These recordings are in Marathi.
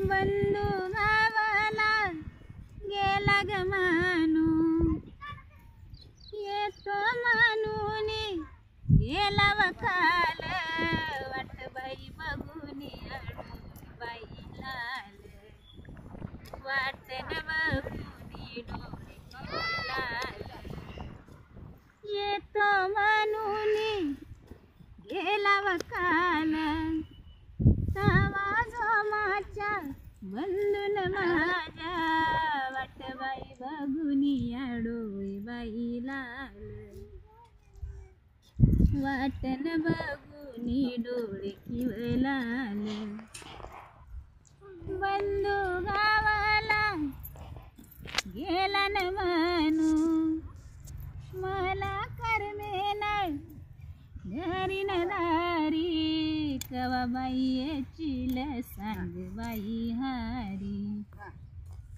बंधू गावाला गेला ग मानू, येतो म्हणून गेला वकाल, वाट बाई बघून अडू बाई लाल, वाट न बघून डोळे लाल, येतो म्हणून गेला वकाल, तवा जोमाच्या बंधून माझ्या, वाट बाई बघून डोळे बाई लाल, वाटन बघून डोळे किव लाल, बंधू गावाला गेला न म्हणू, मला करमेना घरी न दारी, कवा बाई येचील सांग बाई हारी,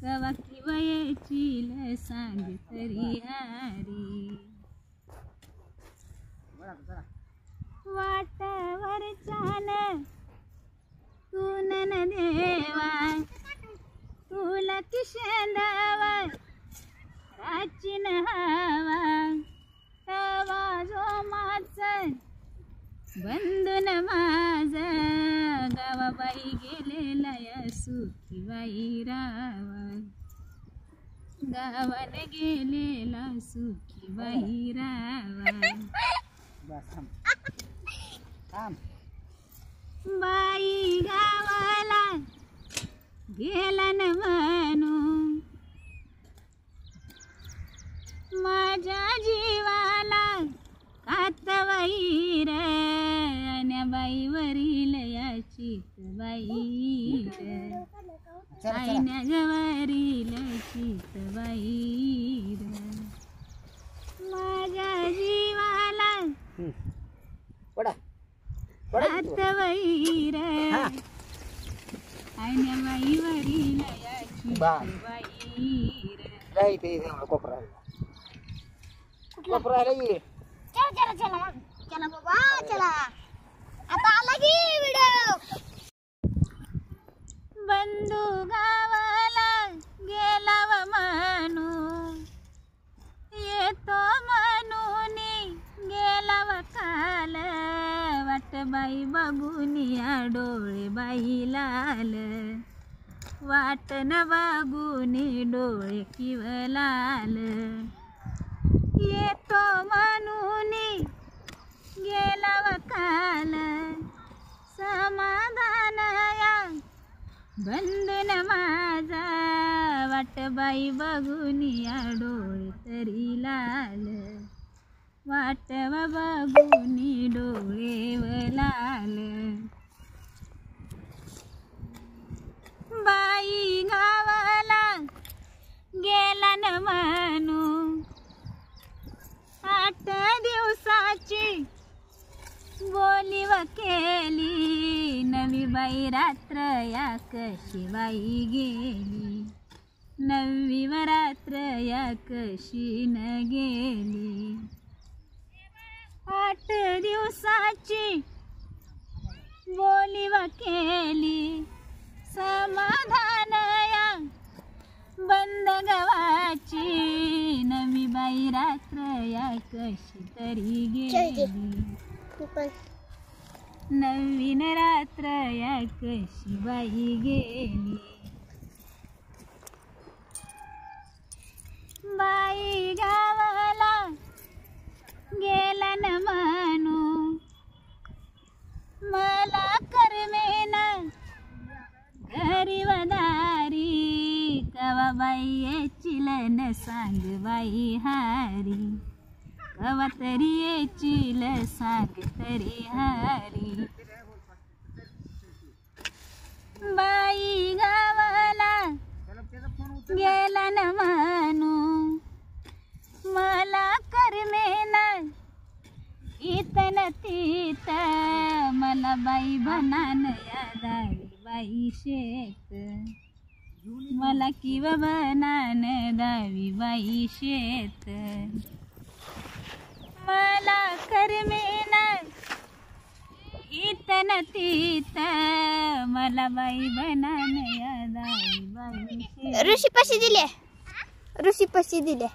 कवा किव येचील सांग तरी हारी, वाटावर चान तू न देवा, तुला किशेंदावा राचीन हवा, तवा जोमाच बंधून माझा, गावाबाई गेलेला या सुखी बाई रावा, गावान गेलेला सुखी बाई रावा, बाई गावाला गेला न म्हणू, माझ्या जीवाला कातवाई रे, आणि बाई वरील याचीत बाई रे, आईन्या गवरील चित बाई रे, माझ्या जीवाला कातवाई रे, आईन्या बाई वरील याचीत बाई रे, चला चला चला चला बाबा चला, आता आला की व्हिडिओ. बंधू गावाला गेला व म्हणू, येतो म्हणून गेला वकाल, वाट बाई बघून डोळे बाई लाल, वाट न बघून डोळे किव लाल, येतो म्हणून गेला वकाल, समाधान या बंधून माझा, वाट बाई बघून डोळे तरी लाल, वाट बघून डोळे व लाल, बाई गावाला गेला न म्हणू, 8 दिवसाची बोली व केली, नवी बाई रात्र या कशी बाई गेली, नवी व रात्र या कशी न गेली, 8 दिवसाची बोली व केली, समाधान या बंद गवाची, नवी बाई रात्र या कशी तरी गेली, नवीन रात्र या कशी बाई गेली, बाई गावाला गेला न म्हणू, मला करमेना घरी वदारी, कवा बाई येचील न सांग बाई हारी, कवा तरी येचील सांग तरी हारी, बाई गावाला गेला न म्हणू, मला करमेना इतन तीत, मला बाई बनान याद आली बाई शेत, मला किव बनान दावी बाई शेत, मला करमेना इतन तीत, मला बाई बनान याद ऋषी पशी दिले ऋषी पशी दिले